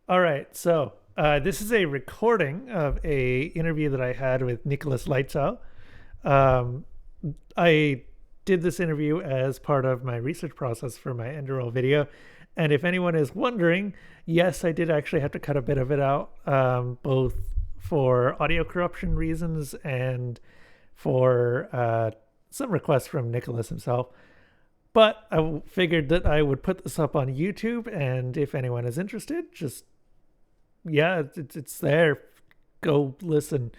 All right, so this is a recording of a interview that I had with Nicolas Lietzau. Um, I did this interview as part of my research process for my Enderal video, and if anyone is wondering, yes, I did actually have to cut a bit of it out, both for audio corruption reasons and for some requests from Nicholas himself. But I figured that I would put this up on YouTube, and if anyone is interested, just yeah, it's there. Go listen.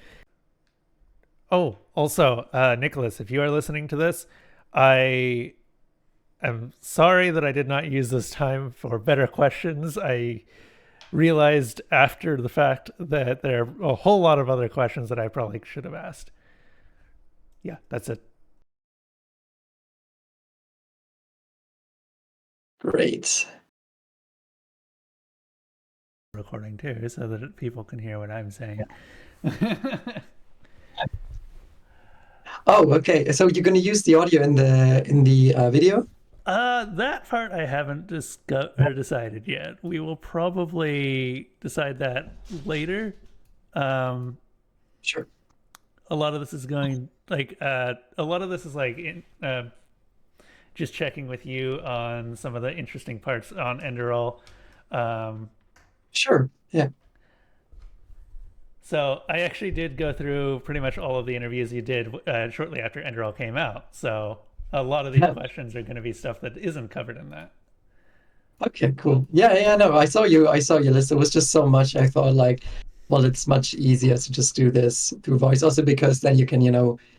Oh, also, Nicholas, if you are listening to this, I am sorry that I did not use this time for better questions. I realized after the fact that there are a whole lot of other questions that I probably should have asked. Yeah, that's it. Great. Recording too, so that people can hear what I'm saying. Oh, okay. So you're going to use the audio in the video? That part I haven't decided yet. We will probably decide that later. Um, Sure. a lot of this is going like a lot of this is like just checking with you on some of the interesting parts on Enderal. Um, Sure. Yeah. so I actually did go through pretty much all of the interviews you did shortly after Enderal came out. So a lot of these Yeah. questions are going to be stuff that isn't covered in that. Okay, cool. Yeah, yeah, no, I saw your list. It was just so much. I thought like, well, it's much easier to just do this through voice. Also because then you can,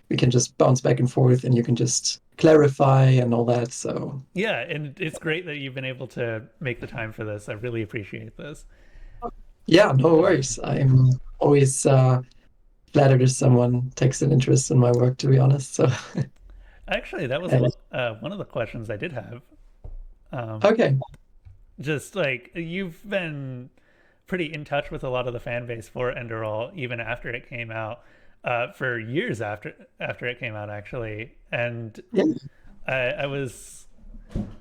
we can just bounce back and forth and you can just clarify and all that. So Yeah, and it's great that you've been able to make the time for this. I really appreciate this. yeah, no worries. I'm always flattered if someone takes an interest in my work, to be honest. So Actually, that was uh, one of the questions I did have. Um, okay. just like you've been pretty in touch with a lot of the fan base for Enderal, even after it came out, for years after it came out, actually. And Yeah. I was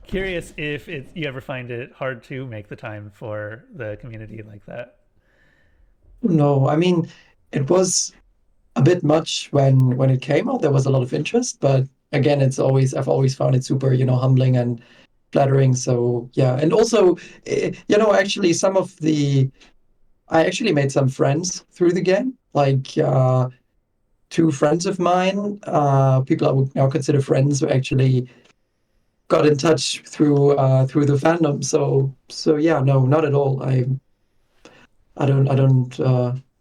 curious if you ever find it hard to make the time for the community like that. No, I mean, it was a bit much when it came out. There was a lot of interest, but again, I've always found it super, humbling and flattering. So yeah, and also, actually, I actually made some friends through the game. Like two friends of mine, people I would now consider friends, who actually got in touch through the fandom. So yeah, no, not at all. I don't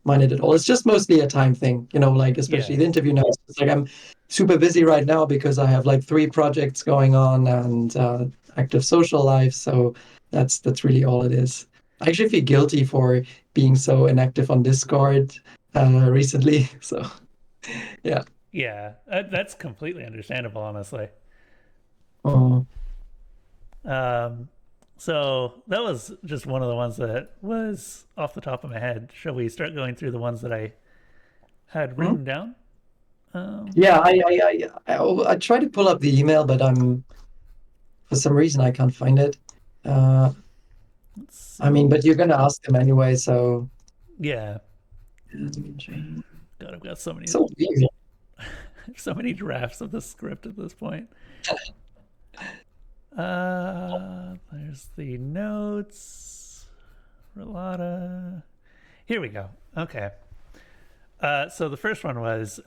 mind it at all. It's just mostly a time thing, like especially Yeah, the interview now. It's like I'm super busy right now because I have like three projects going on and active social life. So that's really all it is. I actually feel guilty for being so inactive on Discord recently. So yeah. yeah, that's completely understandable, honestly. Oh, Um, so that was just one of the ones that was off the top of my head. Shall we start going through the ones that I had hmm? written down? Um, Yeah. I try to pull up the email, but for some reason I can't find it. Uh, let's I mean, see. but you're gonna ask them anyway, so. Yeah, God, I've got So weird. so many drafts of the script at this point. There's the notes. Relata. Here we go. Okay. So the first one was,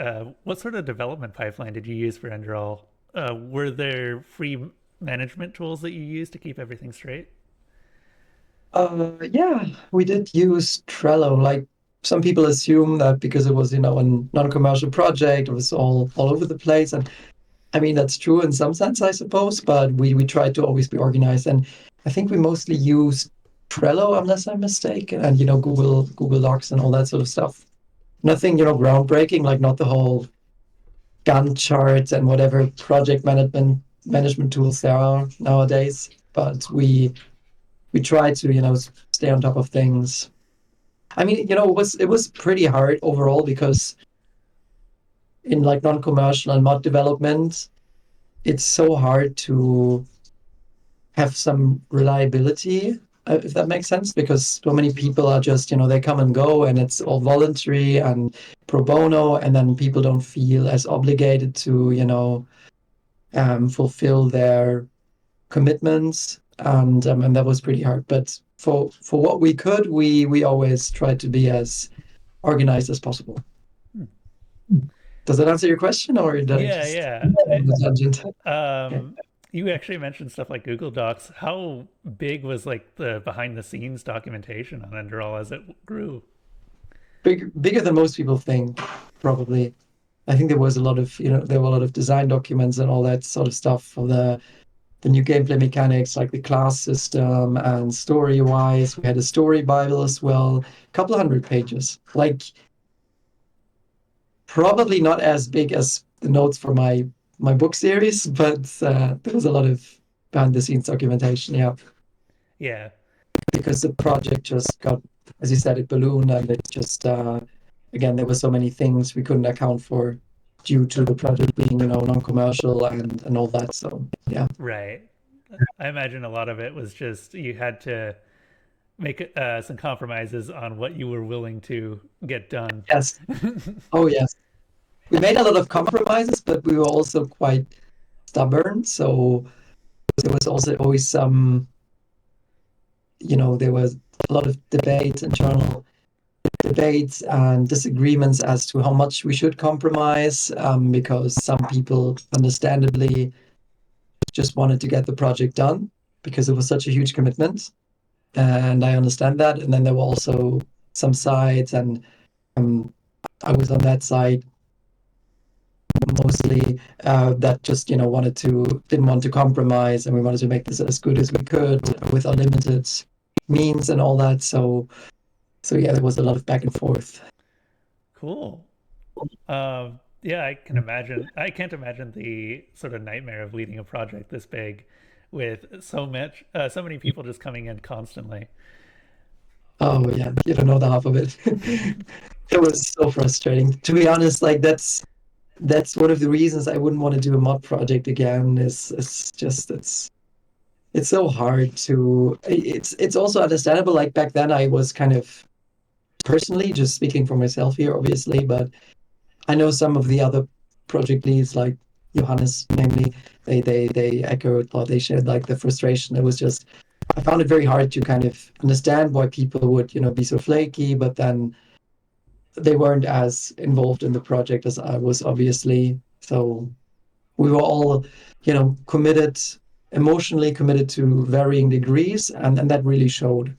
what sort of development pipeline did you use for Enderal? Were there free management tools that you used to keep everything straight? Yeah, we did use Trello. Like some people assume that because it was, a non-commercial project, it was all over the place. And I mean, that's true in some sense, I suppose, but we tried to always be organized. And I think we mostly used Trello, unless I'm mistaken, and Google Docs and all that sort of stuff. Nothing, groundbreaking, like not the whole Gantt charts and whatever project management tools there are nowadays. But we tried to, stay on top of things. I mean, it was pretty hard overall because in like non-commercial and mod development, it's so hard to have some reliability. if that makes sense, because so many people are just, they come and go and it's all voluntary and pro bono, and then people don't feel as obligated to, fulfill their commitments, and that was pretty hard. But for what we could, we always tried to be as organized as possible. Does that answer your question, or did I Yeah, just yeah. on a tangent? Okay. Um, you actually mentioned stuff like Google Docs. How big was like the behind the scenes documentation on Enderal as it grew? Bigger than most people think, probably. I think there was a lot of, there were a lot of design documents and all that sort of stuff for the new gameplay mechanics, like the class system and story wise. We had a story Bible as well, a couple of hundred pages. Like probably not as big as the notes for my book series, but there was a lot of behind the scenes documentation. Yeah, Yeah, because the project just got, as you said, it ballooned, and it just again there were so many things we couldn't account for due to the project being non-commercial and all that. So yeah. right. I imagine a lot of it was just you had to make some compromises on what you were willing to get done. Yes. Oh yes. We made a lot of compromises, but we were also quite stubborn. So there was also always some, there was a lot of debate, internal debates and disagreements as to how much we should compromise, because some people understandably just wanted to get the project done because it was such a huge commitment. And I understand that. And then there were also some sides, and I was on that side mostly, that just didn't want to compromise, and we wanted to make this as good as we could with our limited means and all that. So yeah, there was a lot of back and forth. Cool. Yeah, I can imagine. I can't imagine the sort of nightmare of leading a project this big with so many people just coming in constantly. Oh yeah, you don't know the half of it. It was so frustrating, to be honest. Like that's one of the reasons I wouldn't want to do a mod project again. Is it's just it's so hard to. It's also understandable. Like back then, I was kind of personally just speaking for myself here, obviously, but I know some of the other project leads, like Johannes, namely, they echoed or they shared like the frustration. It was just I found it very hard to kind of understand why people would, be so flaky, but then they weren't as involved in the project as I was, obviously. So we were all, committed, emotionally committed to varying degrees, and that really showed.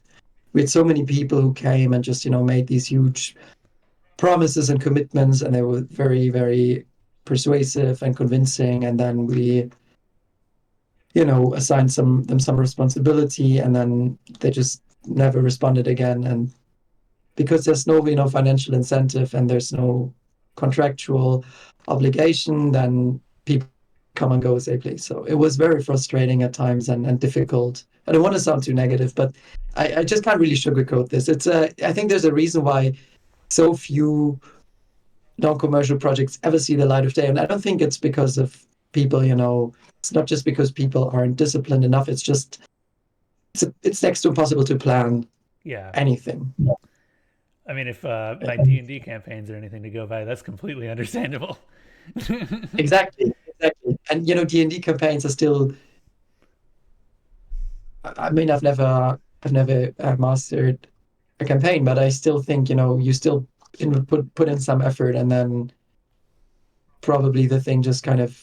We had so many people who came and just, made these huge promises and commitments, and they were very, very persuasive and convincing. And then we, assigned some responsibility, and then they just never responded again. And because there's no, financial incentive and there's no contractual obligation, then people come and go as they please. So it was very frustrating at times and difficult. I don't want to sound too negative, but I just can't really sugarcoat this. I think there's a reason why so few non-commercial projects ever see the light of day. And I don't think it's because of people, it's not just because people aren't disciplined enough. It's just, it's next to impossible to plan Yeah. anything. I mean, if my D&D campaigns are anything to go by, that's completely understandable. Exactly, exactly. And D&D campaigns are still. I mean, I've never mastered a campaign, but I still think you still put in some effort, and then probably the thing just kind of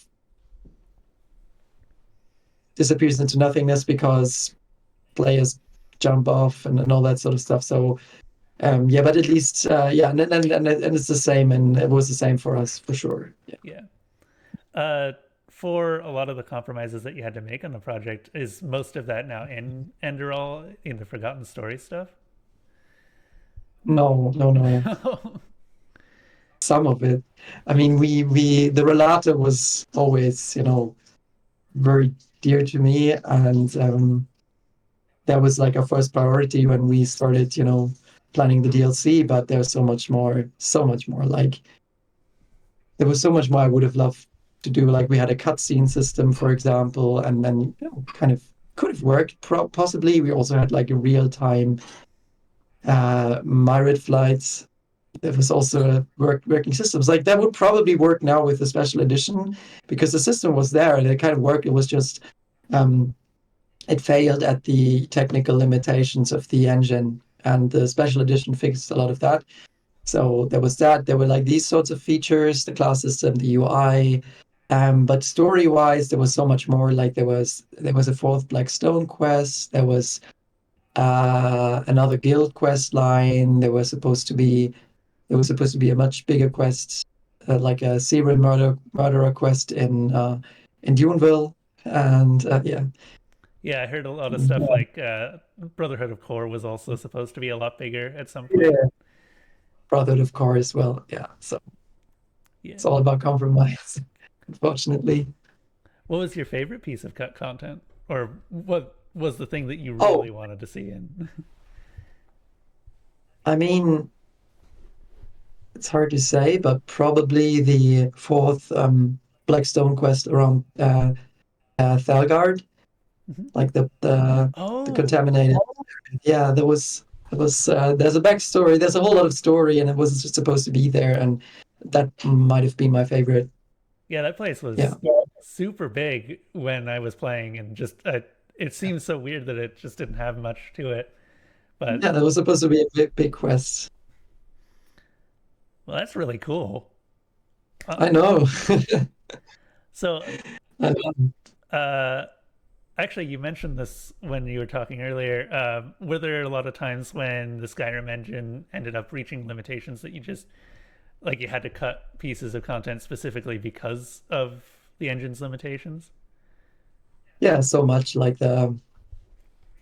disappears into nothingness because players jump off and all that sort of stuff. So yeah, but at least yeah, and it's the same, and it was the same for us for sure. Yeah. Yeah. Uh, for a lot of the compromises that you had to make on the project, is most of that now in Enderal in the Forgotten Story stuff? No, no, no. Some of it. I mean, we the Relata was always, very dear to me, and that was like our first priority when we started, planning the DLC. But there's so much more, so much more. Like there was so much more I would have loved to do. Like we had a cutscene system, for example, and then kind of could have worked possibly. We also had like a real-time Myriad flights. That was also a working systems. Like that would probably work now with the special edition because the system was there and it kind of worked. It was just um, it failed at the technical limitations of the engine, and the special edition fixed a lot of that. So there was that. There were like these sorts of features, the class system, the UI. But story-wise, there was so much more. Like there was a fourth Black Stone quest. There was another guild quest line. There was supposed to be a much bigger quest, like a serial murderer quest in Duneville, and yeah, Yeah, I heard a lot of stuff like Brotherhood of Core was also supposed to be a lot bigger at some point. yeah, Brotherhood of Course. Well, yeah. So Yeah. it's all about compromise, unfortunately. What was your favorite piece of cut content? Or what was the thing that you Oh, really wanted to see in? I mean, it's hard to say, but probably the fourth Blackstone quest around Thalgard, like the Oh, contaminated. Yeah, there's a backstory. There's a whole lot of story, and it was just supposed to be there, and that might have been my favorite. yeah, that place Yeah, was super big when I was playing, and just it seems so weird that it just didn't have much to it. But yeah, that was supposed to be a big quest. well, that's really cool. I Uh, know. so, I know. uh, actually, you mentioned this when you were talking earlier. Were there a lot of times when the Skyrim engine ended up reaching limitations that you just like you had to cut pieces of content specifically because of the engine's limitations? Yeah, so much like the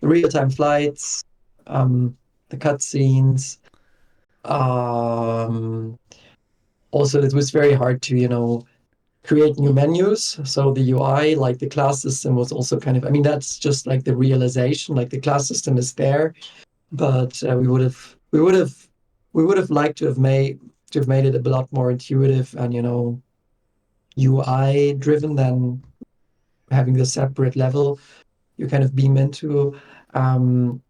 real-time flights, the cutscenes. Um, Also, it was very hard to, create new menus. So the UI, like the class system, was also kind of. I mean, that's just like the realization. Like the class system is there, but we would have liked to have made it a lot more intuitive and UI driven than having the separate level you kind of beam into. Um,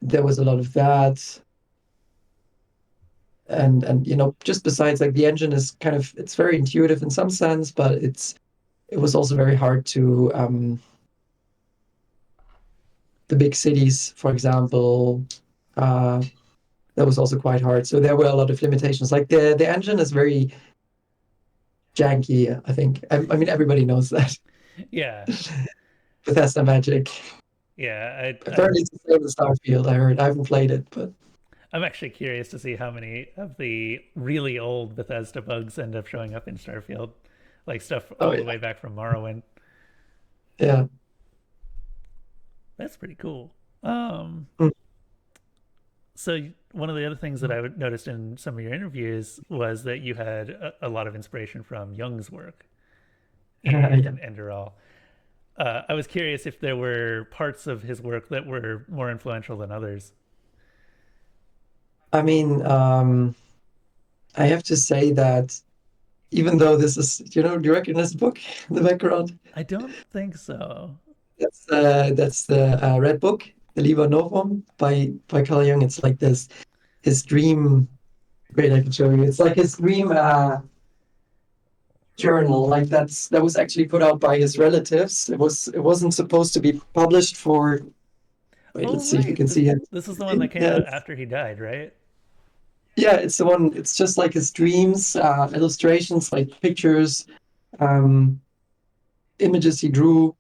there was a lot of that, and just besides, like the engine is kind of it's very intuitive in some sense, but it was also very hard to the big cities, for example. Uh, that was also quite hard. So there were a lot of limitations. Like the engine is very janky. I think. I mean, everybody knows that. Yeah, Bethesda Magic. yeah. Apparently, it's the same as Starfield. I heard. I haven't played it, but I'm actually curious to see how many of the really old Bethesda bugs end up showing up in Starfield, like stuff oh all the yeah, way back from Morrowind. yeah. That's pretty cool. Um, Mm. so one of the other things that I noticed in some of your interviews was that you had a lot of inspiration from Jung's work Yeah. in Enderal. I was curious if there were parts of his work that were more influential than others. I mean, I have to say that even though this is, do you recognize the book in the background? I don't think so. That's the Red Book, the Liber Novum by Carl Jung. It's like this his dream. Wait, I can show you. It's like his dream journal. Like that was actually put out by his relatives. It wasn't supposed to be published for. Wait, Oh, let's see if you right. can see it. This is the one that came Yeah, out after he died, right? yeah, it's the one. It's just like his dreams, illustrations, like pictures, um, images he drew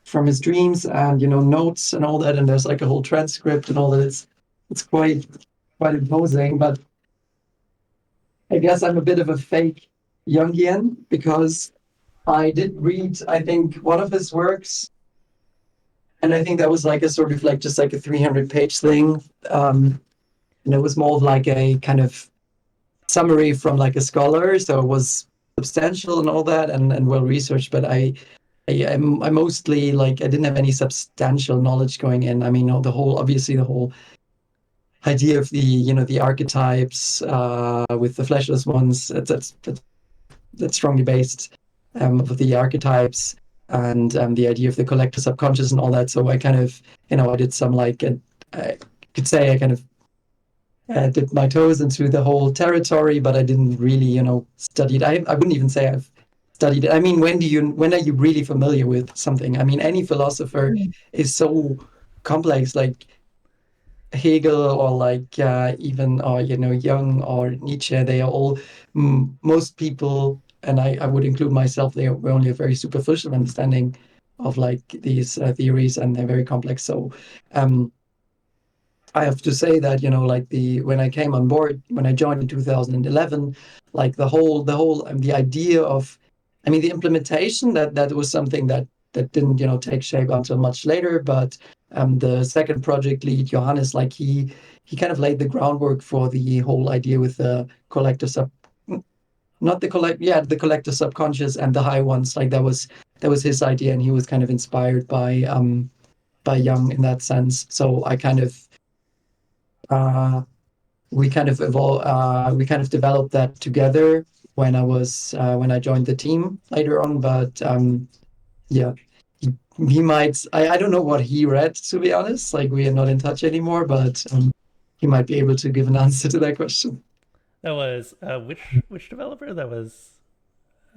from his dreams, and notes and all that. And there's like a whole transcript and all that. It's quite imposing. But I guess I'm a bit of a fake Jungian because I did read, I think, one of his works, and I think that was like a sort of like just like a 300-page thing. And it was more of like a kind of summary from like a scholar, so it was substantial and all that, and well researched. But I mostly like I didn't have any substantial knowledge going in. I mean, obviously the whole idea of the archetypes with the fleshless ones. That's strongly based of the archetypes. and the idea of the collective subconscious and all that. So I kind of, I did some like, I could say I kind of dipped my toes into the whole territory, but I didn't really, study it. I wouldn't even say I've studied it. I mean, when are you really familiar with something? I mean, any philosopher is so complex, like Hegel or like even or Jung or Nietzsche. They are all most people, and I would include myself. They were only a very superficial understanding of like these theories, and they're very complex. So um, I have to say that like the when I came on board, when I joined in 2011, like the idea of, I mean, the implementation, that was something that didn't take shape until much later. But the second project lead, Johannes, like he kind of laid the groundwork for the whole idea with the collective sub, not the collect yeah, the collective subconscious and the high ones. Like that was his idea, and he was kind of inspired by Jung in that sense. So I kind of uh we kind of developed that together when I joined the team later on. But yeah, he might, I don't know what he read, to be honest. Like, we are not in touch anymore, but he might be able to give an answer to that question. That was which developer? That was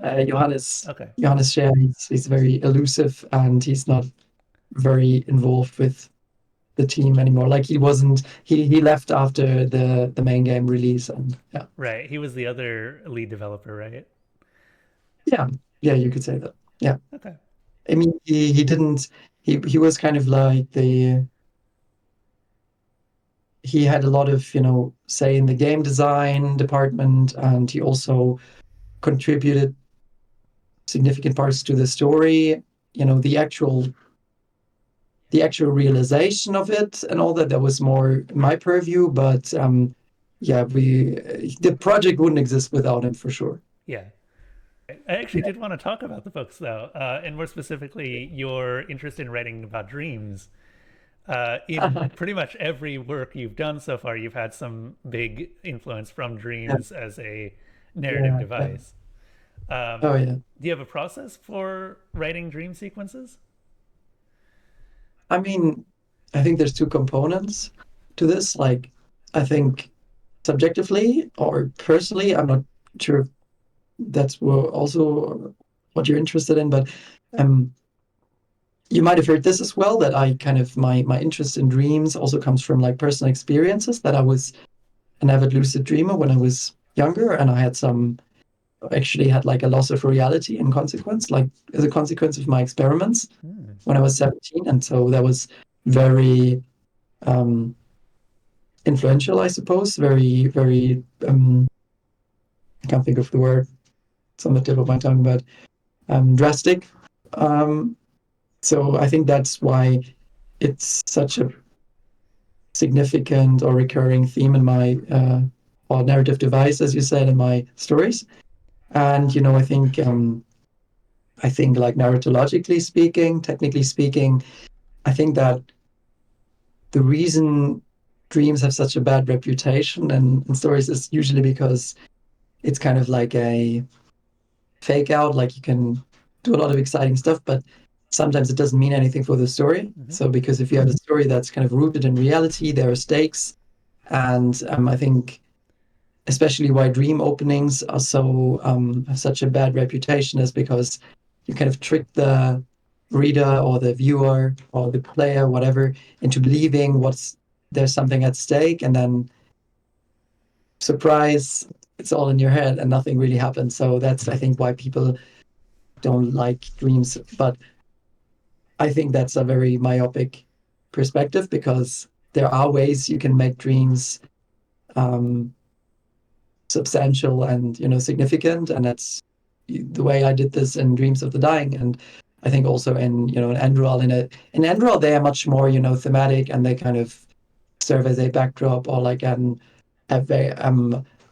Johannes okay. Johannes Scher, he's very elusive, and he's not very involved with the team anymore. Like, he left after the main game release. And yeah. Right. He was the other lead developer, right? Yeah, yeah, you could say that. Yeah. Okay. I mean, he didn't. He was kind of like the. He had a lot of say in the game design department, and he also contributed significant parts to the story. The actual realization of it and all that was more my purview. But yeah, the project wouldn't exist without him for sure. Yeah. I actually did want to talk about the books though, and more specifically your interest in writing about dreams. In pretty much every work you've done so far, you've had some big influence from Yeah, dreams as a narrative yeah, yeah. device. Um, Oh yeah. do you have a process for writing dream sequences? I mean, I think there's two components to this. Like, I think subjectively or personally, I'm not sure if that's also what you're interested in, but um, you might have heard this as well, that I kind of my interest in dreams also comes from like personal experiences. That I was an avid lucid dreamer when I was younger, and I actually had like a loss of reality in consequence, like as a consequence of my experiments Hmm. when I was 17. And so that was very um, influential, I suppose. Very, very. I can't think of the word. It's on the tip of my tongue, but drastic. Um, so I think that's why it's such a significant or recurring theme in my or narrative device, as you said, in my stories. And I think like narratologically speaking, technically speaking, I think that the reason dreams have such a bad reputation in stories is usually because it's kind of like a fake out. Like, you can do a lot of exciting stuff, but sometimes it doesn't mean anything for the story. Mm-hmm. So because if you have a story that's kind of rooted in reality, there are stakes. And I think especially why dream openings are so have such a bad reputation is because you kind of trick the reader or the viewer or the player, whatever, into believing what's there's something at stake, and then surprise, it's all in your head and nothing really happens. So that's, I think, why people don't like dreams. But I think that's a very myopic perspective, because there are ways you can make dreams um, substantial and significant, and that's the way I did this in Dreams of the Dying. And I think also in Enderal. In Enderal, they are much more thematic, and they kind of serve as a backdrop, or like a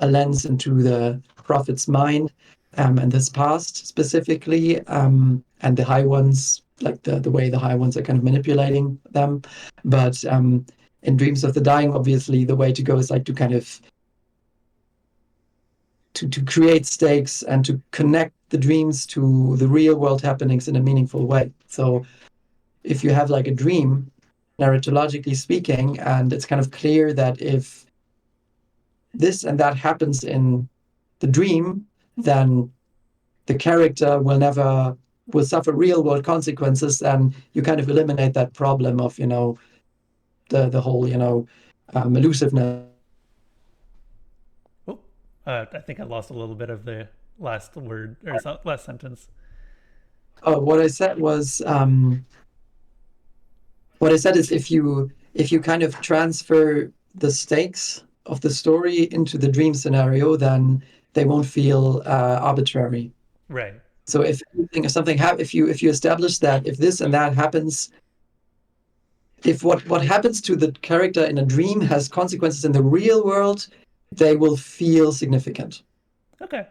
lens into the prophet's mind, and his past specifically, and the high ones, like the way the high ones are kind of manipulating them. But in Dreams of the Dying, obviously, the way to go is like to kind of to create stakes and to connect the dreams to the real world happenings in a meaningful way. So if you have like a dream, narratologically speaking, and it's kind of clear that if this and that happens in the dream, then the character will suffer real world consequences, and you kind of eliminate that problem of the whole elusiveness. Oh, I think I lost a little bit of the last word or last sentence. Oh, what I said is if you kind of transfer the stakes of the story into the dream scenario, then they won't feel arbitrary. Right. So if you establish that if this and that happens, if what happens to the character in a dream has consequences in the real world, they will feel significant. Okay.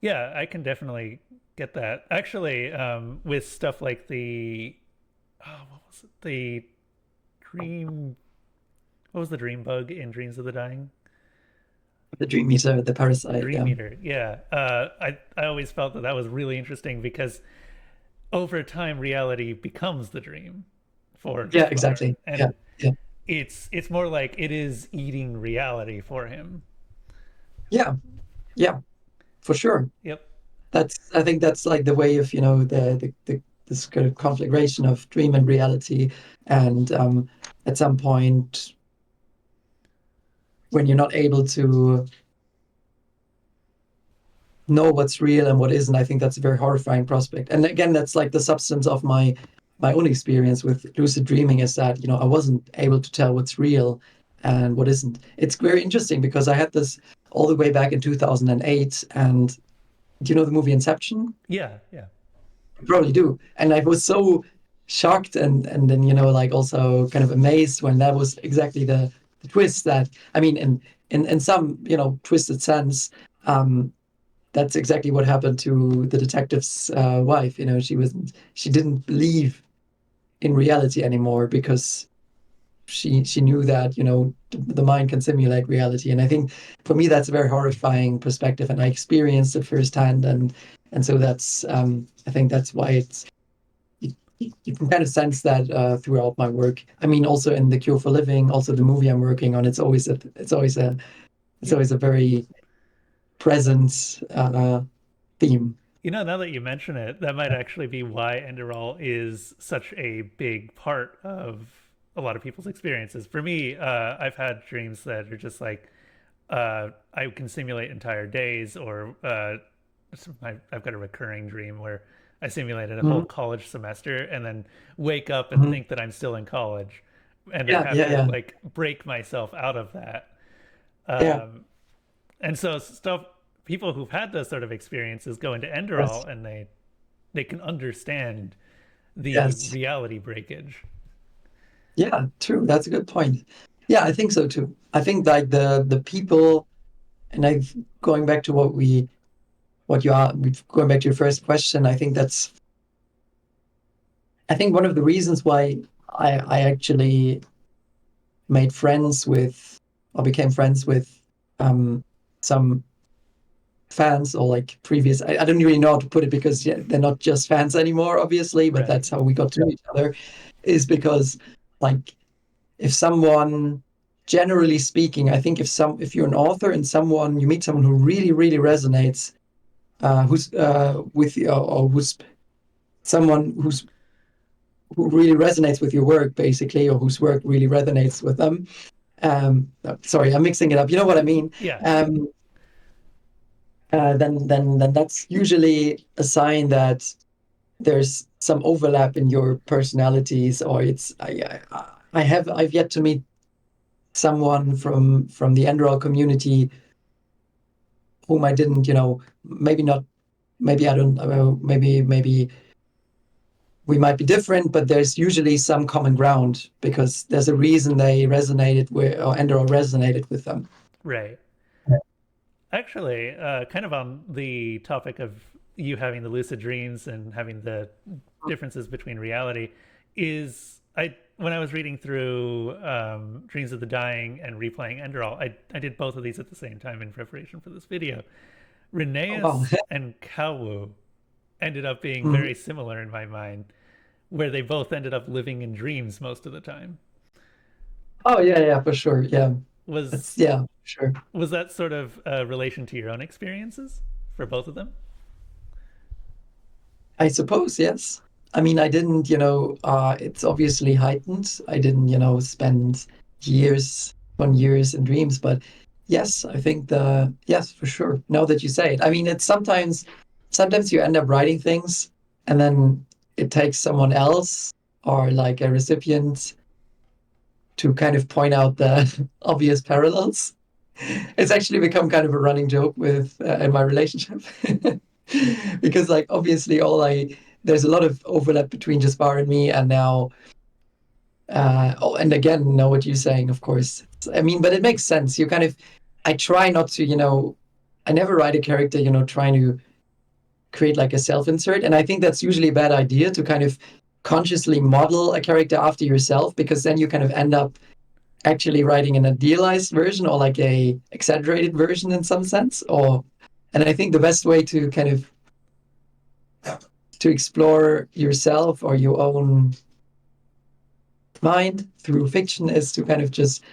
Yeah, I can definitely get that. Actually, with stuff like what was it? Dream, what was the dream bug in Dreams of the Dying? The dream eater, the parasite, Dream yeah. Eater. Yeah. I always felt that that was really interesting because over time, reality becomes the dream for Yeah, Scar, exactly. Yeah, and yeah, it's more like it is eating reality for him. yeah, yeah, for sure. Yep. I think that's like the way of the this kind of conflagration of dream and reality, and at some point when you're not able to know what's real and what isn't, I think that's a very horrifying prospect. And again, that's like the substance of my own experience with lucid dreaming, is that I wasn't able to tell what's real and what isn't. It's very interesting because I had this all the way back in 2008, and do you know the movie Inception? Yeah. Yeah. You probably do. And I was so shocked and then like also kind of amazed when that was exactly the twist. That, I mean, in some twisted sense, um that's exactly what happened to the detective's wife. She didn't believe in reality anymore because she knew that the mind can simulate reality. And I think for me that's a very horrifying perspective, and I experienced it firsthand. And so that's I think that's why you can kind of sense that throughout my work. I mean, also in The Cure for Living, also the movie I'm working on, it's Yeah. always a very present theme. Now that you mention it, that might actually be why Enderal is such a big part of a lot of people's experiences. For me, I've had dreams that are just like I can simulate entire days, or I've got a recurring dream where I simulated a whole Mhm, college semester and then wake up and mhm. think that I'm still in college, and then Yeah, have yeah, to yeah, like break myself out of that. yeah. Um, and so stuff people who've had those sort of experiences go into Yes, Enderal and they can understand the yes. reality breakage. Yeah, true. That's a good point. Yeah, I think so too. I think like the people, and I going back to what you are going back to your first question. I think one of the reasons why I actually made friends with or became friends with some fans, or like previous. I don't really know how to put it because yeah, they're not just fans anymore, obviously, but Right. that's how we got to know each other. Is because like if someone, generally speaking, I think if you're an author and someone you meet someone who really resonates, who's with you, or who's someone who really resonates with your work, basically, or whose work really resonates with them. Sorry, I'm mixing it up. You know what I mean? Yeah. Um, then that's usually a sign that there's some overlap in your personalities, or I've yet to meet someone from the Enderal community whom I didn't, maybe not, maybe I don't, maybe we might be different, but there's usually some common ground because there's a reason they resonated with, or Enderal resonated with them. Right. Actually, kind of on the topic of you having the lucid dreams and having the differences between reality, is I when I was reading through Dreams of the Dying and replaying Enderal, I did both of these at the same time in preparation for this video. Oh, wow. Rheneas and Kawu ended up being Mhm. very similar in my mind, where they both ended up living in dreams most of the time. Oh, yeah, yeah, for sure. Yeah. Was That's, yeah, sure. was that sort of a relation to your own experiences for both of them? I suppose, yes. I mean, I didn't, it's obviously heightened. I didn't, spend years on years in dreams, but yes, I think yes, for sure. Now that you say it, I mean, it's sometimes you end up writing things and then it takes someone else or like a recipient to kind of point out the obvious parallels. It's actually become kind of a running joke with in my relationship because like obviously all I there's a lot of overlap between Jaspar and me, and now oh, and again, know what you're saying, of course. I mean, but it makes sense. You kind of I try not to, I never write a character, trying to create like a self-insert, and I think that's usually a bad idea to kind of consciously model a character after yourself, because then you kind of end up actually writing an idealized version or like a exaggerated version in some sense. Or and I think the best way to kind of to explore yourself or your own mind through fiction is to kind of just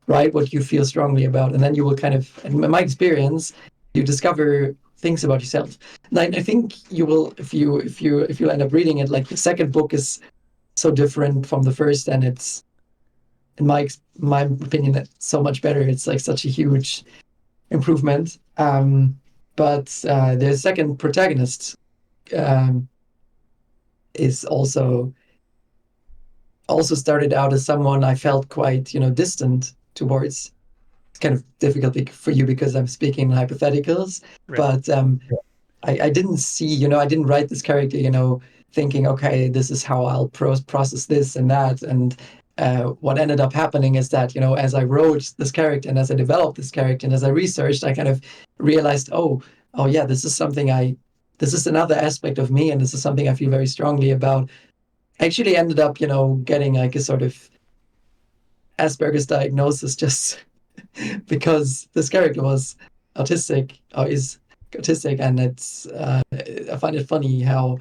write what you feel strongly about, and then you will kind of, in my experience, you discover things about yourself. And I think you will, if you end up reading it, like the second book is so different from the first, and it's in my opinion it's so much better. It's like such a huge improvement. But the second protagonist um, is also started out as someone I felt quite, distant towards. It's kind of difficult for you because I'm speaking in hypotheticals, Right. but I didn't see, I didn't write this character, thinking, okay, this is how I'll process this and that. And what ended up happening is that, as I wrote this character and as I developed this character and as I researched, I kind of realized, oh yeah, this is another aspect of me, and this is something I feel very strongly about. I actually ended up, getting like a sort of Asperger's diagnosis just because this character was autistic or is autistic, and it's I find it funny how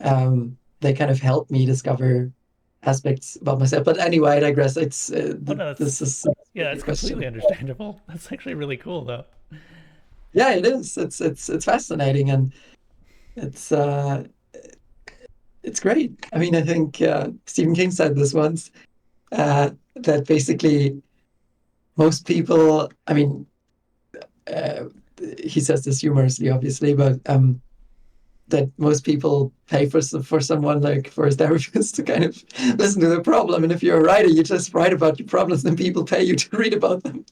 they kind of helped me discover aspects about myself. But anyway, I digress. It's Oh no, this that's is yeah, your that's completely question. understandable. That's actually really cool though. Yeah, it is. It's fascinating, and it's uh, it's great. I mean, I think Stephen King said this once that basically most people. I mean, uh, he says this humorously, obviously, but that most people pay for someone like for a therapist to kind of listen to the problem. And if you're a writer, you just write about your problems, and people pay you to read about them,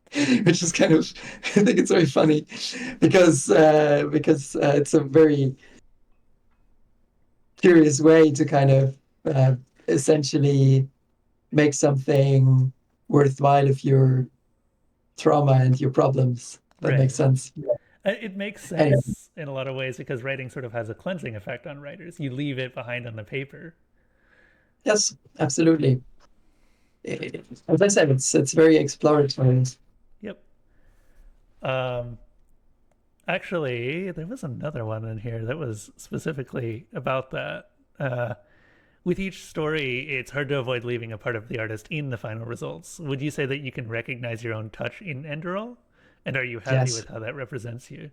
which is kind of I think it's very funny because it's a very curious way to kind of essentially make something worthwhile of your trauma and your problems. That makes Right. sense. It makes Anyway, sense in a lot of ways because writing sort of has a cleansing effect on writers. You leave it behind on the paper. yes, absolutely. As I said, it's very exploratory. Yep. Um, Actually, there was another one in here that was specifically about that. With each story, it's hard to avoid leaving a part of the artist in the final results. Would you say that you can recognize your own touch in Enderal? And are you happy with Yes. how that represents you?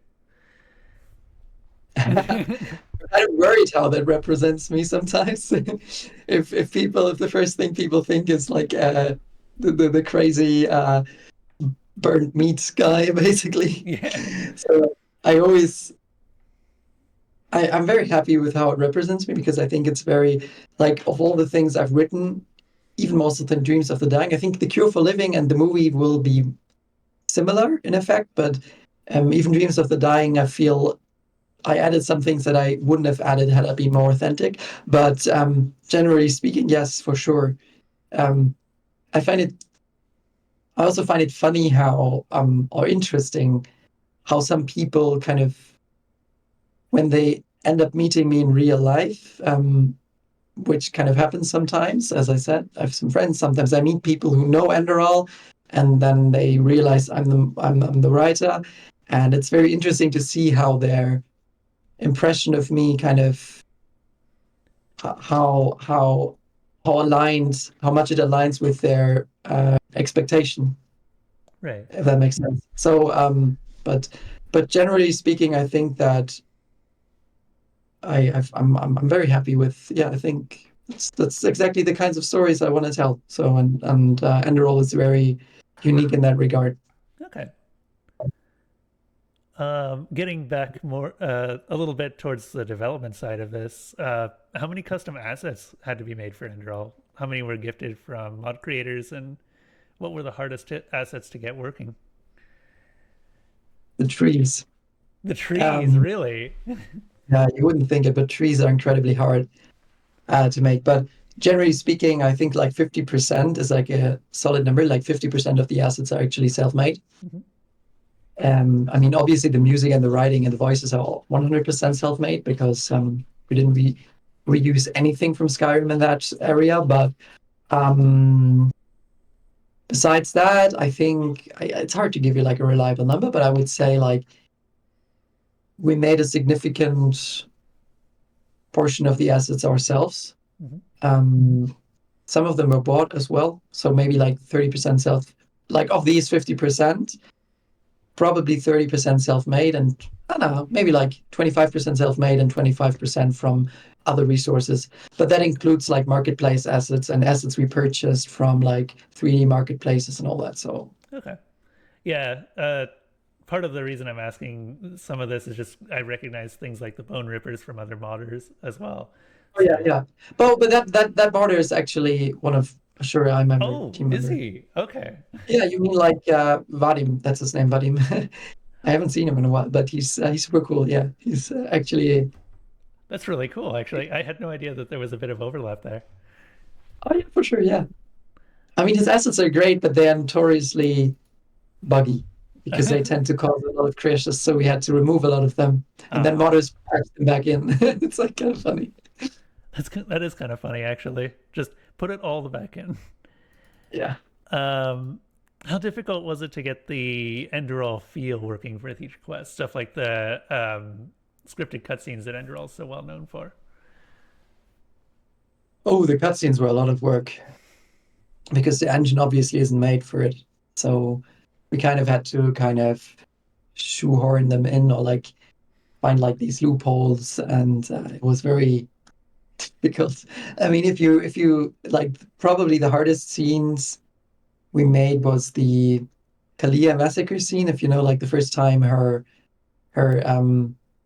I'm kind of worried how that represents me sometimes. If the first thing people think is like the crazy burnt meat guy, basically. Yeah. So I always I'm very happy with how it represents me, because I think it's very like, of all the things I've written, even most of the Dreams of the Dying, I think The Cure for Living and the movie will be similar in effect, but even Dreams of the Dying, I feel I added some things that I wouldn't have added had I been more authentic. But generally speaking, yes, for sure. Um, I find it. I also find it funny how or interesting how some people kind of, when they end up meeting me in real life, which kind of happens sometimes. As I said, I have some friends. Sometimes I meet people who know Enderal, and then they realize I'm the writer, And it's very interesting to see how their impression of me kind of how how how much it aligns with their expectation, Right. if that makes sense. So, but but generally speaking, I think that I'm very happy with, yeah, I think that's exactly the kinds of stories I want to tell. So and Enderal is very unique in that regard. Okay. Getting back more a little bit towards the development side of this, how many custom assets had to be made for Enderal? How many were gifted from mod creators, and what were the hardest assets to get working? The trees. The trees, Um, really? yeah, you wouldn't think it, but trees are incredibly hard to make. But generally speaking, I think like 50% is like a solid number. Like 50% of the assets are actually self-made. Mm-hmm. I mean, obviously the music and the writing and the voices are all 100% self-made because we didn't reuse anything from Skyrim in that area. But um, besides that, I think it's hard to give you like a reliable number, but I would say like we made a significant portion of the assets ourselves. Mm-hmm. Um, some of them were bought as well, so maybe like 30% self. Like of these 50%, probably 30% self-made, and I don't know, maybe like 25% self-made and 25% from other resources. But that includes like marketplace assets and assets we purchased from like 3D marketplaces and all that. So Okay. Yeah. Part of the reason I'm asking some of this is just I recognize things like the bone rippers from other modders as well. oh yeah, So, yeah. But that border is actually one of sure I member oh, team is member. he? Okay. Yeah, you mean like Vadim? That's his name, Vadim. I haven't seen him in a while, but he's super cool. Yeah, he's actually. That's really cool, actually. I had no idea that there was a bit of overlap there. Oh yeah, for sure. Yeah, I mean his assets are great, but they are notoriously buggy because they tend to cause a lot of crashes. So we had to remove a lot of them, and then Ah, modders patch them back in. It's like kind of funny. that is kind of funny, actually. Just put it all the back in. Yeah. Um, how difficult was it to get the Enderal feel working for each quest? Stuff like the scripted cutscenes that Enderal is so well known for. Oh, the cutscenes were a lot of work because the engine obviously isn't made for it. So we kind of had to kind of shoehorn them in or like find like these loopholes, and it was very difficult. I mean, if you like, probably the hardest scenes we made was the Kalia massacre scene. If you know, like the first time her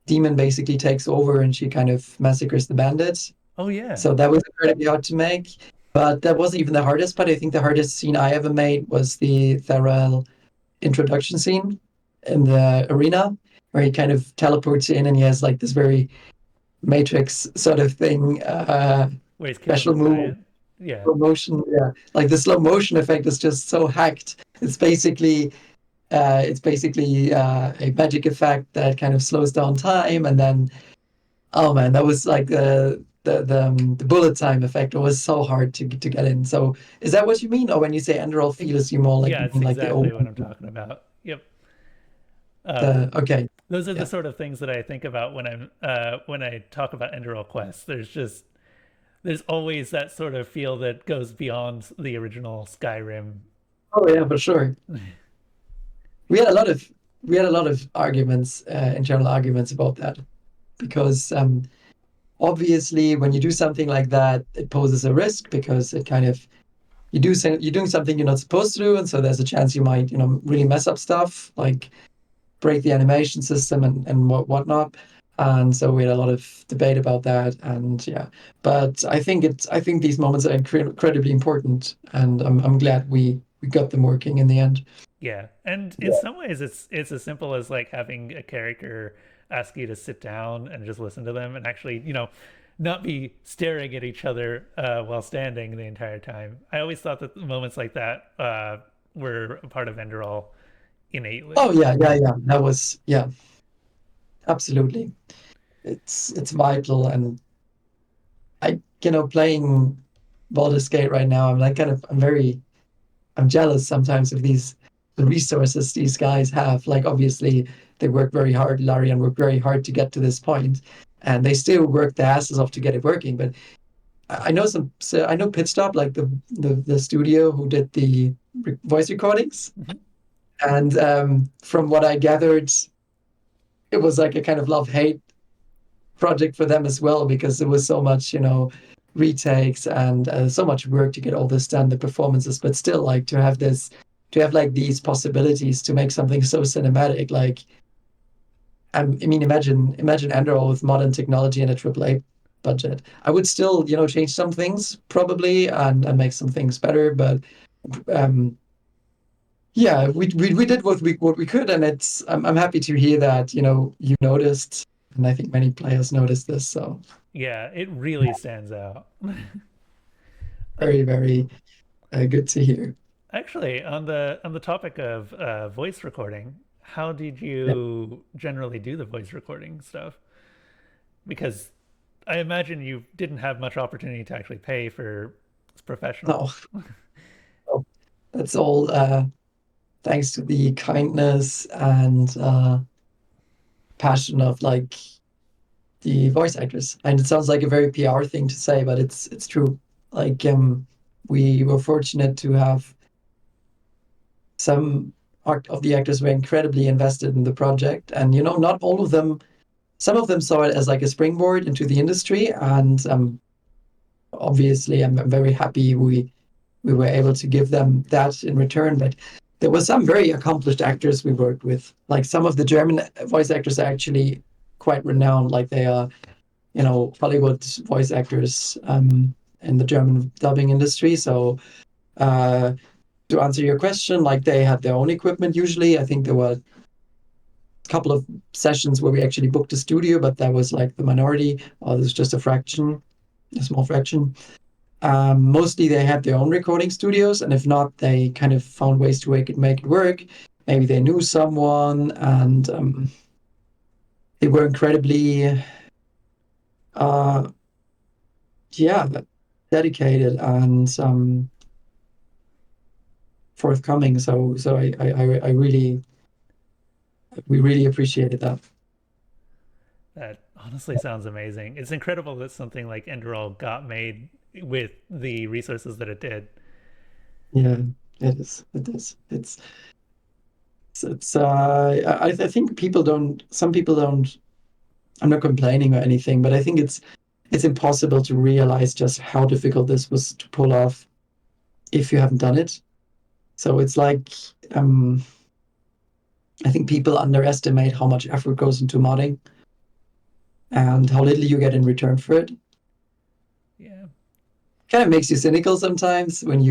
demon basically takes over and she kind of massacres the bandits. Oh yeah. So that was incredibly hard to make. But that wasn't even the hardest part. I think the hardest scene I ever made was the Theral introduction scene in the arena, where he kind of teleports in and he has like this very Matrix sort of thing, Where he's killing special the move, giant. Yeah. slow motion. Yeah, like the slow motion effect is just so hacked. It's basically a magic effect that kind of slows down time, and then oh man, that was like the bullet time effect was so hard to get in. So is that what you mean, or when you say Enderal feels, you more like Yeah, you it's mean like the exactly what open I'm talking about. Yep. Um, the okay, those are the yeah. sort of things that I think about when I talk about Enderal quests. There's always that sort of feel that goes beyond the original Skyrim. Oh yeah, for sure. We had a lot of we had a lot of arguments, internal arguments about that because obviously when you do something like that, it poses a risk because it kind of you're doing something you're not supposed to do, and so there's a chance you might really mess up stuff like break the animation system and whatnot. And so we had a lot of debate about that, and yeah. But I think these moments are incredibly important, and I'm glad we got them working in the end. Yeah, and in Yeah. some ways, it's as simple as like having a character ask you to sit down and just listen to them, and actually, not be staring at each other while standing the entire time. I always thought that moments like that were a part of Enderal innately. Oh yeah, yeah, yeah. That was yeah, absolutely. It's vital, and playing Baldur's Gate right now. I'm like kind of I'm jealous sometimes of these the resources these guys have. Like obviously they work very hard, Larian worked very hard to get to this point, and they still work their asses off to get it working. But I know I know Pit Stop, like the studio who did the voice recordings, Mhm. and from what I gathered, it was like a kind of love-hate project for them as well because there was so much, retakes and so much work to get all this done, the performances, but still, like to have like these possibilities to make something so cinematic, like I mean, imagine Enderal with modern technology and a AAA budget. I would still, change some things probably and make some things better, but um, yeah, we did what we could, and I'm happy to hear that you noticed, and I think many players noticed this. So Yeah, it really stands out. very very good to hear. Actually, on the topic of voice recording, how did Yeah. you generally do the voice recording stuff? Because I imagine you didn't have much opportunity to actually pay for professional. No, no, that's all thanks to the kindness and passion of like the voice actors. And it sounds like a very PR thing to say, but it's true. Like we were fortunate to have some of the actors were incredibly invested in the project, and not all of them. Some of them saw it as like a springboard into the industry, and obviously, I'm very happy we were able to give them that in return. But there were some very accomplished actors we worked with. Like some of the German voice actors are actually quite renowned. Like they are, Hollywood voice actors in the German dubbing industry. So to answer your question, like they had their own equipment usually. I think there were a couple of sessions where we actually booked a studio, but that was like the minority, or it was just a small fraction. Mostly they had their own recording studios, and if not, they kind of found ways to make it work. Maybe they knew someone, and they were incredibly, uh, yeah, dedicated and forthcoming. So I really, we really appreciated that. That honestly sounds amazing. It's incredible that something like Enderal got made with the resources that it did. Yeah, it is. It is. It's I think some people don't, I'm not complaining or anything, but I think it's impossible to realize just how difficult this was to pull off if you haven't done it. So it's like um I think people underestimate how much effort goes into modding and how little you get in return for it. Yeah. Kind of makes you cynical sometimes when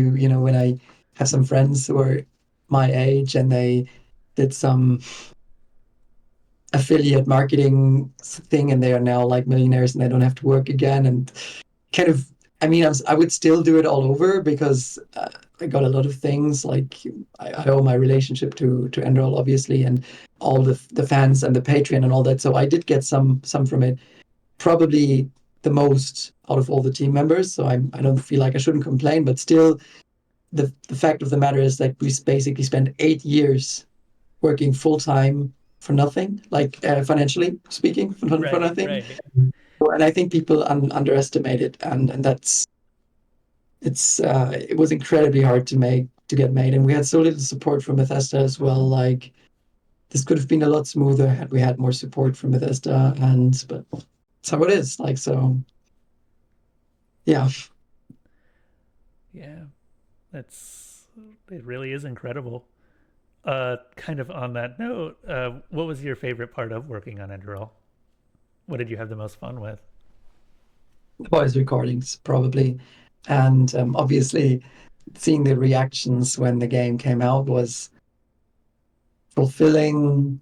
when I have some friends who are my age and they did some affiliate marketing thing and they are now like millionaires and they don't have to work again and kind of I mean I would still do it all over because I got a lot of things like I owe my relationship to Enderal obviously and all the fans and the Patreon and all that, so I did get some from it, probably the most out of all the team members, so I don't feel like I shouldn't complain, but still the fact of the matter is that we basically spent 8 years working full time for nothing, like financially speaking, for Right, nothing. right. And I think people underestimate it, and that's it was incredibly hard to get made, and we had so little support from Bethesda as well. Like this could have been a lot smoother had we had more support from Bethesda, and but it's how it is. Like so, yeah. Yeah. That's it really is incredible. Kind of on that note, what was your favorite part of working on Enderal? What did you have the most fun with? Voice recordings probably, and obviously seeing the reactions when the game came out was fulfilling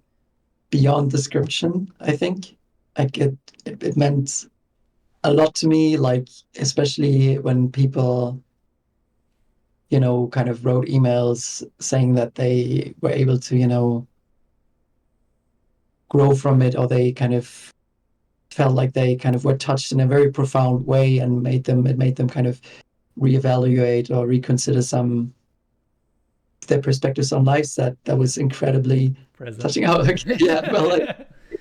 beyond description. I think like it meant a lot to me, like especially when people kind of wrote emails saying that they were able to grow from it, or they kind of felt like they kind of were touched in a very profound way and made them kind of reevaluate or reconsider some their perspectives on life, that was incredibly Present. touching. Oh, okay. Yeah, well,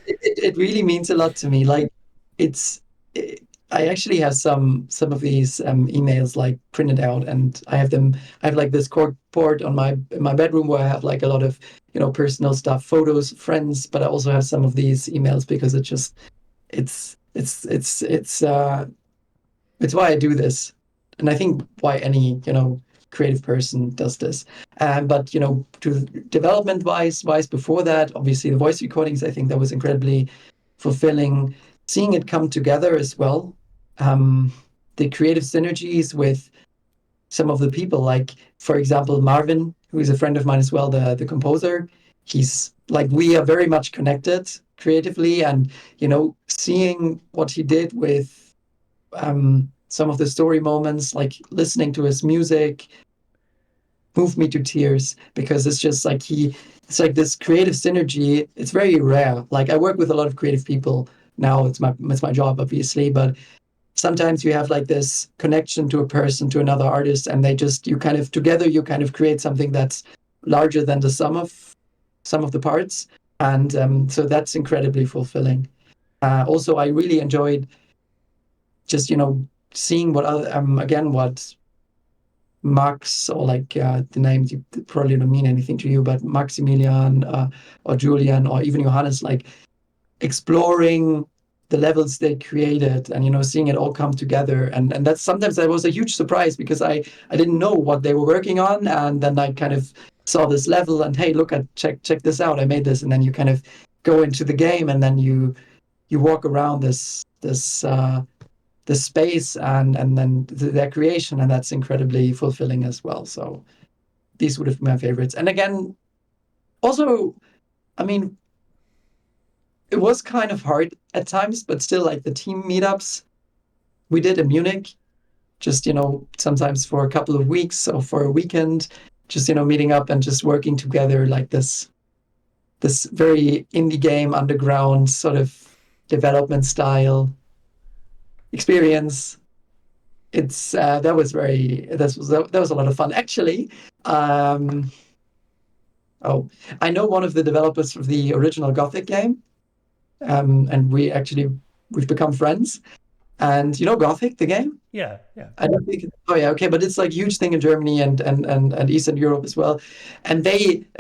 it really means a lot to me. Like it's it, I actually have some of these emails like printed out, and I have them. I have like this cork board on my in my bedroom where I have like a lot of personal stuff, photos, friends, but I also have some of these emails because it just it's why I do this, and I think why any creative person does this. But to development wise before that, obviously the voice recordings, I think that was incredibly fulfilling. Seeing it come together as well, the creative synergies with some of the people, like for example Marvin, who is a friend of mine as well, the composer. He's like we are very much connected creatively, and seeing what he did with some of the story moments, like listening to his music, moved me to tears because it's just like it's like this creative synergy. It's very rare. Like I work with a lot of creative people now. It's my job, obviously, but sometimes you have like this connection to a person, to another artist, and they just you kind of together you kind of create something that's larger than the sum of some of the parts, and so that's incredibly fulfilling. Also, I really enjoyed just seeing what other again what Max, or like the names you probably don't mean anything to you, but Maximilian or Julian or even Johannes, like exploring the levels they created, and seeing it all come together, and that's sometimes that was a huge surprise because I didn't know what they were working on, and then I kind of saw this level and hey, look at check this out, I made this, and then you kind of go into the game, and then you walk around this space, and then their creation, and that's incredibly fulfilling as well. So these would have been my favorites. And again, also, I mean, it was kind of hard at times, but still, like the team meetups we did in Munich, just sometimes for a couple of weeks or for a weekend, just meeting up and just working together, like this very indie game underground sort of development style experience. It's that was a lot of fun actually. um oh, I know one of the developers of the original Gothic game, and we've become friends. And Gothic, the game. Yeah, yeah. I don't think. Oh yeah, okay, but it's like a huge thing in Germany and Eastern Europe as well. And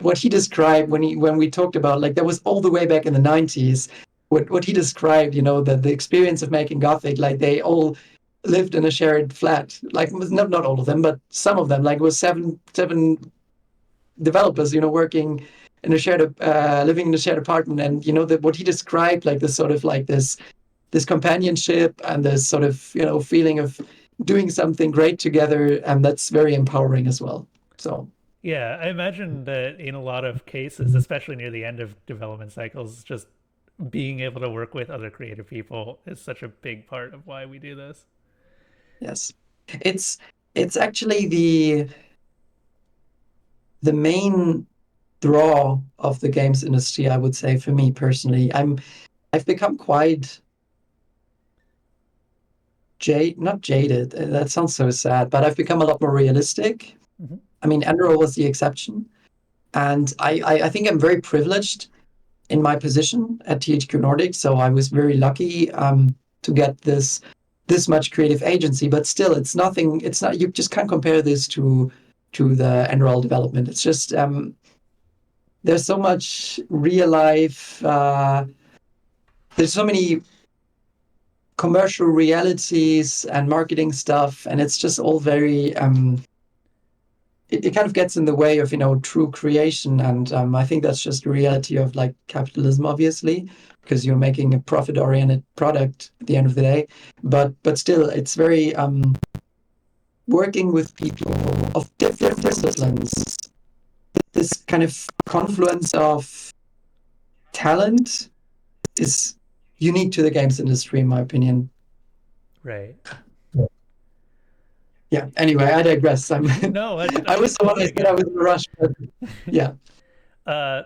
what he described when we talked about, like, that was all the way back in the 90s. What he described, the experience of making Gothic, like they all lived in a shared flat. Like not all of them, but some of them. Like it was seven developers, working in a shared living in a shared apartment, and that what he described, like this sort of like this companionship and this sort of feeling of doing something great together, and that's very empowering as well. So Yeah, I imagine that in a lot of cases, especially near the end of development cycles, just being able to work with other creative people is such a big part of why we do this. yes, it's it's actually the main draw of the games industry, I would say, for me personally. I've become quite not jaded. That sounds so sad, but I've become a lot more realistic. Mm-hmm. I mean, Enderal was the exception, and I think I'm very privileged in my position at THQ Nordic. So I was very lucky to get this much creative agency. But still, it's nothing. It's not. You just can't compare this to the Enderal development. It's just there's so much real life. There's so many commercial realities and marketing stuff, and it's just all very it kind of gets in the way of true creation, and I think that's just the reality of like capitalism, obviously, because you're making a profit oriented product at the end of the day. But still, it's very working with people of different disciplines, this kind of confluence of talent is unique to the games industry, in my opinion. Right. Yeah, anyway, I digress. No, I was the one I totally said get I was in a rush, but it. yeah. uh,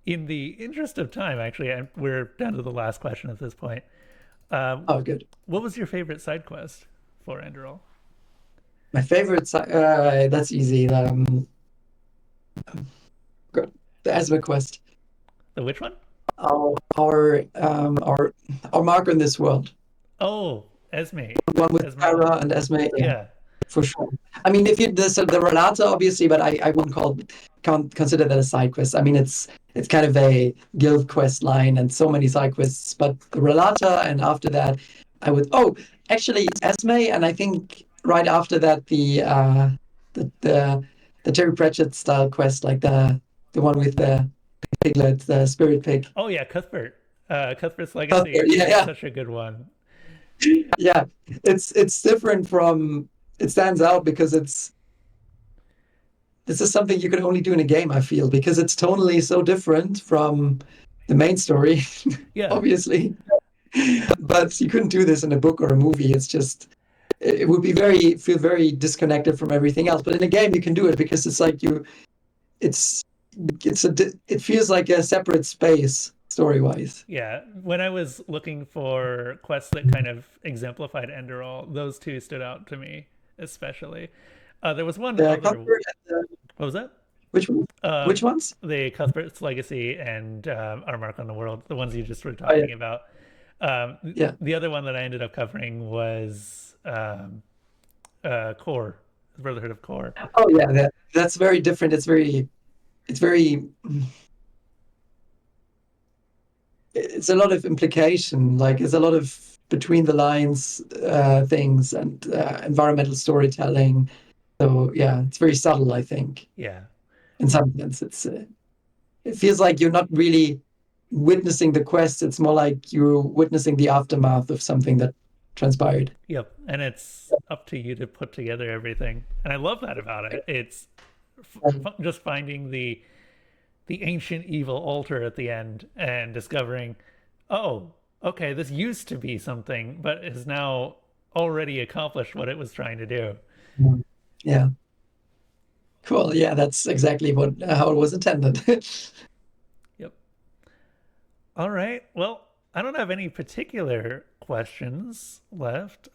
in the interest of time, actually, we're down to the last question at this point. Oh, good. What was your favorite side quest for Enderal? My favorite, that's easy. Good. The Esme quest. The which one? Our marker in this world. Oh, Esme. One with Esmeralda. Para and Esme. Yeah, Yeah. for sure. I mean, if you the Relata, obviously, but I wouldn't can't consider that a side quest. I mean, it's kind of a guild quest line and so many side quests. But the Relata, and after that, I would. Oh, actually, Esme, and I think right after that the the the Terry Pratchett style quest, like the one with the piglet, the spirit pig. Oh yeah, Cuthbert. Cuthbert's Oh, Legacy yeah, is yeah, such a good one. yeah. It's different from. It stands out because this is something you can only do in a game, I feel, because it's tonally so different from the main story, Yeah. obviously. But you couldn't do this in a book or a movie. It's just it would be feel very disconnected from everything else. But in a game you can do it because it's like it's it feels like a separate space story-wise. Yeah. When I was looking for quests that kind of exemplified Enderal, those two stood out to me especially. There was one The other. Cuthbert and What was that? which one? Um, Which ones? the Cuthbert's Legacy and Our Mark on the World, the ones you just were Oh yeah, talking about. yeah. The other one that I ended up covering was Core, Brotherhood of Core. Oh yeah, that's very different. It's very it's a lot of implication, like it's a lot of between the lines things and environmental storytelling. So yeah, it's very subtle, I think. Yeah. In some sense, it feels like you're not really witnessing the quest. It's more like you're witnessing the aftermath of something that transpired. Yep. And it's up to you to put together everything. And I love that about it. It's just finding the ancient evil altar at the end and discovering, oh, okay, this used to be something, but has now already accomplished what it was trying to do. Yeah, cool. Yeah, that's exactly what how it was intended. Yep. All right. Well, I don't have any particular questions left.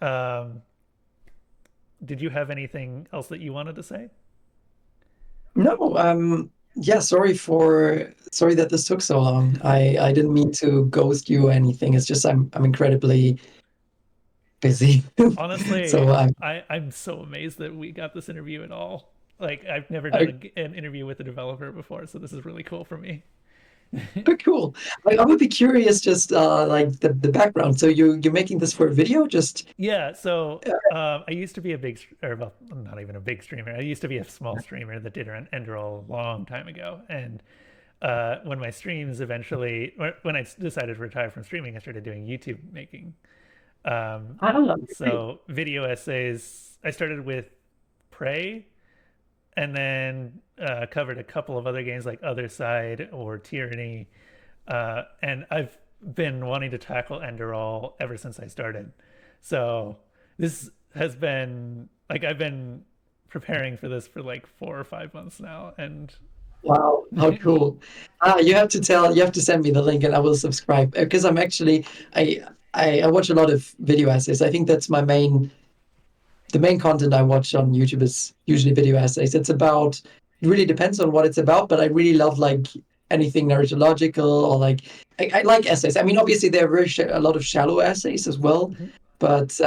Did you have anything else that you wanted to say? No, yeah, sorry that this took so long. I didn't mean to ghost you or anything. It's just I'm incredibly busy. Honestly, So I'm so amazed that we got this interview at all. Like, I've never done I an interview with a developer before, so this is really cool for me. cool. I would be curious just like the background. So you're making this for a video? Just Yeah, so I used to be a big, or well, not even a big streamer. I used to be a small streamer that did an Enderal a long time ago. And when my streams eventually, when I decided to retire from streaming, I started doing YouTube making. I don't know. Great. So video essays, I started with Prey and then covered a couple of other games like Other Side or Tyranny. And I've been wanting to tackle Enderal ever since I started. So this has been like I've been preparing for this for like 4 or 5 months now, and Wow, how cool. You have to send me the link and I will subscribe because I'm actually I I watch a lot of video essays. I think that's the main content I watch on YouTube is usually video essays. It really depends on what it's about, but I really love like anything narratological or like, I like essays. I mean, obviously there are a lot of shallow essays as well, but it's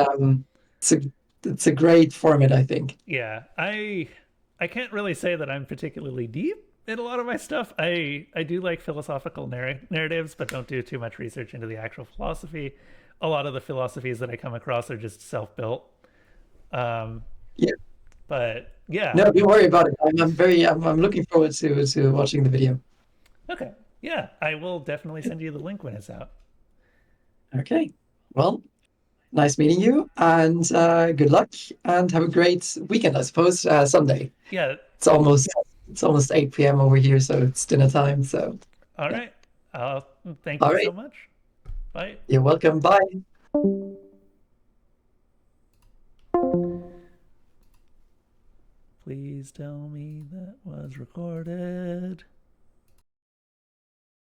a, it's a great format, I think. yeah, I can't really say that I'm particularly deep in a lot of my stuff. I do like philosophical narratives, but don't do too much research into the actual philosophy. A lot of the philosophies that I come across are just self-built. Um, Yeah. but yeah, No, don't worry about it. I'm looking forward to watching the video. okay, yeah, I will definitely send you the link when it's out. Okay. Well, nice meeting you and good luck and have a great weekend, I suppose. Sunday. Yeah, It's almost it's almost 8 p.m. over here, so it's dinner time. So all yeah. right. Thank All you right. so much. Bye. You're welcome. Bye. Please tell me that was recorded.